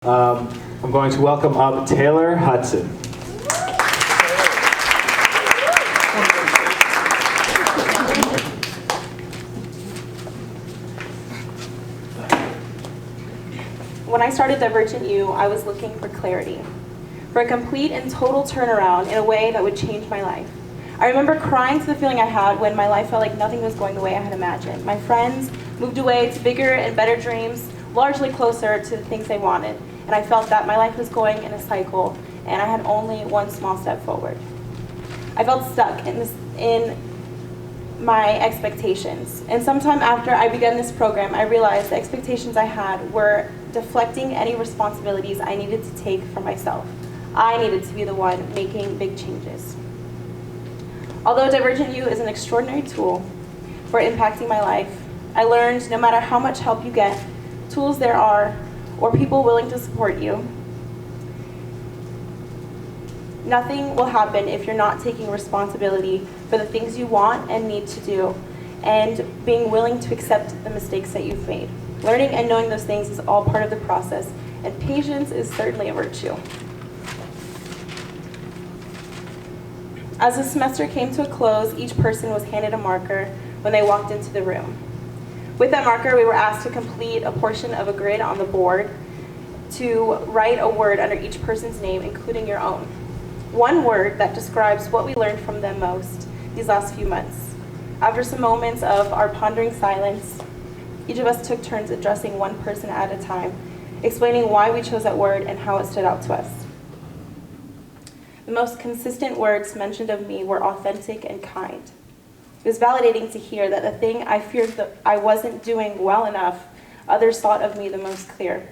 I'm going to welcome up Taylor Hutson. When I started Divergent U, I was looking for clarity, for a complete and total turnaround in a way that would change my life. I remember crying to the feeling I had when my life felt like nothing was going the way I had imagined. My friends moved away to bigger and better dreams, largely closer to the things they wanted, and I felt that my life was going in a cycle, and I had only one small step forward. I felt stuck in my expectations, and sometime after I began this program, I realized the expectations I had were deflecting any responsibilities I needed to take for myself. I needed to be the one making big changes. Although Divergent U is an extraordinary tool for impacting my life, I learned no matter how much help you get, tools there are, or people willing to support you, nothing will happen if you're not taking responsibility for the things you want and need to do, and being willing to accept the mistakes that you've made. Learning and knowing those things is all part of the process, and patience is certainly a virtue. As the semester came to a close, each person was handed a marker when they walked into the room. With that marker, we were asked to complete a portion of a grid on the board to write a word under each person's name, including your own. One word that describes what we learned from them most these last few months. After some moments of our pondering silence, each of us took turns addressing one person at a time, explaining why we chose that word and how it stood out to us. The most consistent words mentioned of me were authentic and kind. It was validating to hear that the thing I feared that I wasn't doing well enough, others thought of me the most clear.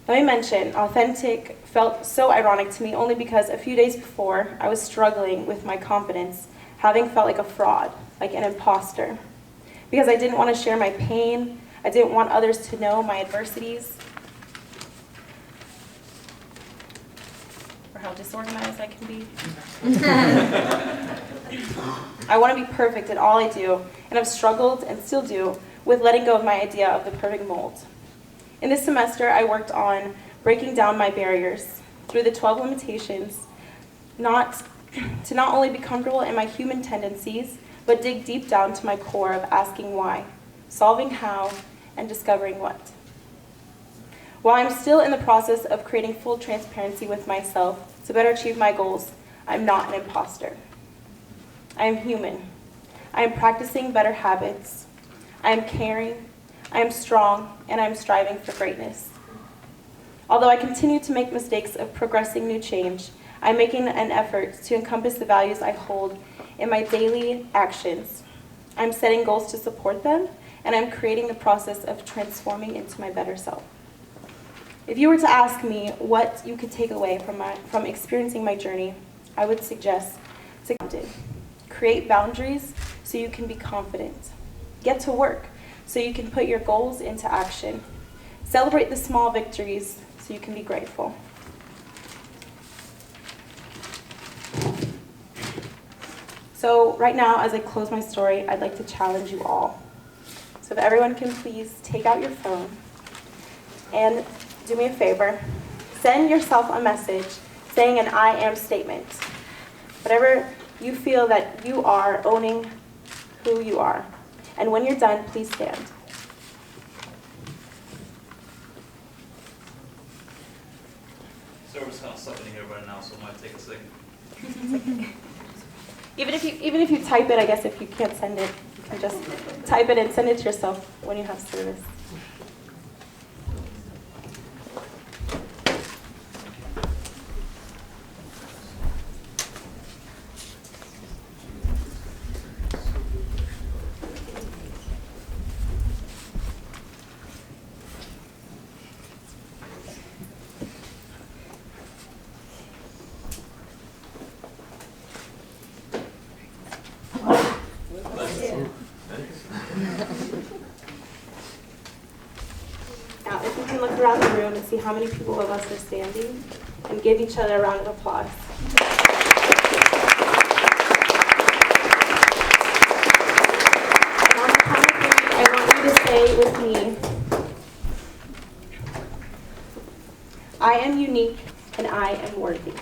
Let me mention, authentic felt so ironic to me only because a few days before, I was struggling with my confidence, having felt like a fraud, like an imposter. Because I didn't want to share my pain, I didn't want others to know my adversities, or how disorganized I can be. I want to be perfect at all I do, and I've struggled, and still do, with letting go of my idea of the perfect mold. In this semester, I worked on breaking down my barriers through the 12 limitations, to not only be comfortable in my human tendencies, but dig deep down to my core of asking why, solving how, and discovering what. While I'm still in the process of creating full transparency with myself to better achieve my goals, I'm not an imposter. I am human. I am practicing better habits. I am caring. I am strong, and I am striving for greatness. Although I continue to make mistakes of progressing new change, I'm making an effort to encompass the values I hold in my daily actions. I'm setting goals to support them, and I'm creating the process of transforming into my better self. If you were to ask me what you could take away from experiencing my journey, I would suggest to create boundaries so you can be confident. Get to work so you can put your goals into action. Celebrate the small victories so you can be grateful. So right now, as I close my story, I'd like to challenge you all. So if everyone can please take out your phone and do me a favor, send yourself a message saying an I am statement. Whatever you feel that you are owning who you are. And when you're done, please stand. So we're just kind of sucking in here right now, so it might take a second. Even if you type it, I guess if you can't send it, you can just type it and send it to yourself when you have service. Now, if we can look around the room and see how many people of us are standing, and give each other a round of applause. And on the count of three, I want you to say with me, I am unique and I am worthy.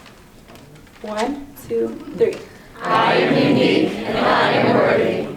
1, 2, 3. I am unique and I am worthy.